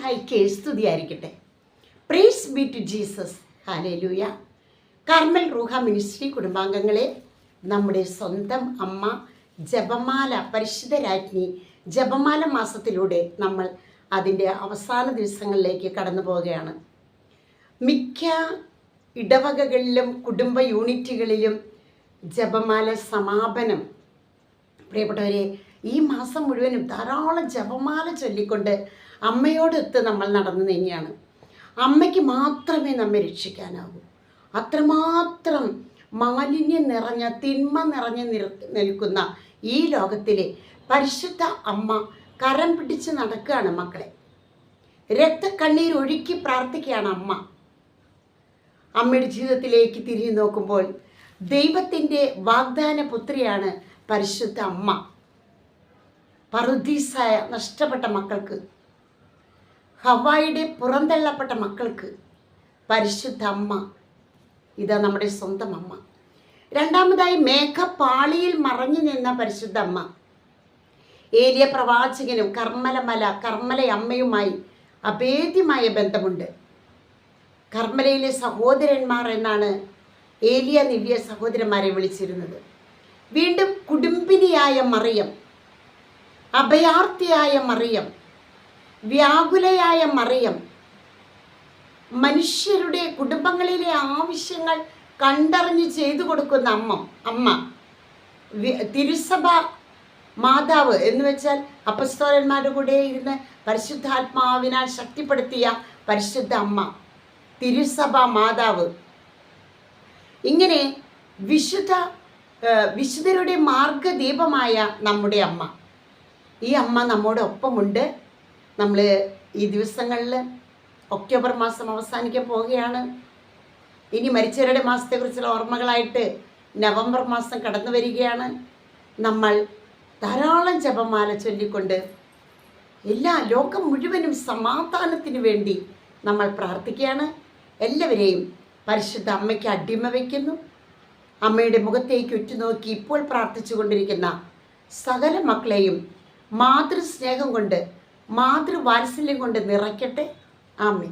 മിശിഹായ്ക്ക് സ്തുതിയായിരിക്കട്ടെ. Praise be to Jesus. Hallelujah. Carmel Ruha ministry കുടുംബാംഗങ്ങളെ, നമ്മുടെ സ്വന്തം അമ്മ ജപമാല പരിശുദ്ധ രാജ്ഞി ജപമാല മാസത്തിലൂടെ നമ്മൾ അതിൻ്റെ അവസാന ദിവസങ്ങളിലേക്ക് കടന്നു പോവുകയാണ്. മിക്ക ഇടവകകളിലും കുടുംബ യൂണിറ്റുകളിലും ജപമാല സമാപനം. പ്രിയപ്പെട്ടവരെ, ഈ മാസം മുഴുവനും ധാരാളം ജപമാല ചൊല്ലിക്കൊണ്ട് അമ്മയോടൊത്ത് നമ്മൾ നടന്നു നീങ്ങിയാണ്. അമ്മയ്ക്ക് മാത്രമേ നമ്മെ രക്ഷിക്കാനാവൂ. അത്രമാത്രം മാലിന്യം നിറഞ്ഞ തിന്മ നിറഞ്ഞ് നിൽക്കുന്ന ഈ ലോകത്തിലെ പരിശുദ്ധ അമ്മ കരം പിടിച്ച് നടക്കുകയാണ് മക്കളെ. രക്തക്കണ്ണീരൊഴുക്കി പ്രാർത്ഥിക്കുകയാണ് അമ്മ. അമ്മയുടെ ജീവിതത്തിലേക്ക് തിരിഞ്ഞു നോക്കുമ്പോൾ ദൈവത്തിൻ്റെ വാഗ്ദാന പുത്രിയാണ് പരിശുദ്ധ അമ്മ. പറുദീസായ നഷ്ടപ്പെട്ട മക്കൾക്ക്, ഹവ്വായുടെ പുറന്തള്ളപ്പെട്ട മക്കൾക്ക് പരിശുദ്ധ അമ്മ ഇതാ നമ്മുടെ സ്വന്തം അമ്മ. രണ്ടാമതായി മേഘപാളിയിൽ മറഞ്ഞു നിന്ന പരിശുദ്ധ അമ്മ. ഏലിയ പ്രവാചകനും കർമ്മല അമ്മയുമായി അഭേദ്യമായ ബന്ധമുണ്ട്. കർമ്മലയിലെ സഹോദരന്മാർ എന്നാണ് ഏലിയ നിവ്യ സഹോദരന്മാരെ വിളിച്ചിരുന്നത്. വീണ്ടും കുടുംബിനിയായ മറിയം, അഭയാർത്ഥിയായ മറിയം, വ്യാകുലയായ മറിയം, മനുഷ്യരുടെ കുടുംബങ്ങളിലെ ആവശ്യങ്ങൾ കണ്ടറിഞ്ഞ് ചെയ്തു കൊടുക്കുന്ന അമ്മ, തിരുസഭ മാതാവ് എന്ന് വെച്ചാൽ അപ്പസ്തോലന്മാരുടെ കൂടെ ഇരുന്ന് പരിശുദ്ധാത്മാവിനാൽ ശക്തിപ്പെടുത്തിയ പരിശുദ്ധ അമ്മ, തിരുസഭ മാതാവ്. ഇങ്ങനെ വിശുദ്ധരുടെ മാർഗദീപമായ നമ്മുടെ അമ്മ. ഈ അമ്മ നമ്മുടെ ഒപ്പമുണ്ട്. നമ്മൾ ഈ ദിവസങ്ങളിൽ ഒക്ടോബർ മാസം അവസാനിക്കാൻ പോവുകയാണ്. ഇനി മരിച്ചവരുടെ മാസത്തെക്കുറിച്ചുള്ള ഓർമ്മകളായിട്ട് നവംബർ മാസം കടന്നു വരികയാണ്. നമ്മൾ ധാരാളം ജപമാല ചൊല്ലിക്കൊണ്ട് എല്ലാ ലോകം മുഴുവനും സമാധാനത്തിന് വേണ്ടി നമ്മൾ പ്രാർത്ഥിക്കുകയാണ്. എല്ലാവരെയും പരിശുദ്ധ അമ്മയ്ക്ക് അടിമ വയ്ക്കുന്നു. അമ്മയുടെ മുഖത്തേക്ക് ഉറ്റുനോക്കി ഇപ്പോൾ പ്രാർത്ഥിച്ചു കൊണ്ടിരിക്കുന്ന സകല മക്കളെയും മാതൃസ്നേഹം കൊണ്ട്, മാതൃവാത്സല്യം കൊണ്ട് നിറയ്ക്കട്ടെ. ആമേൻ.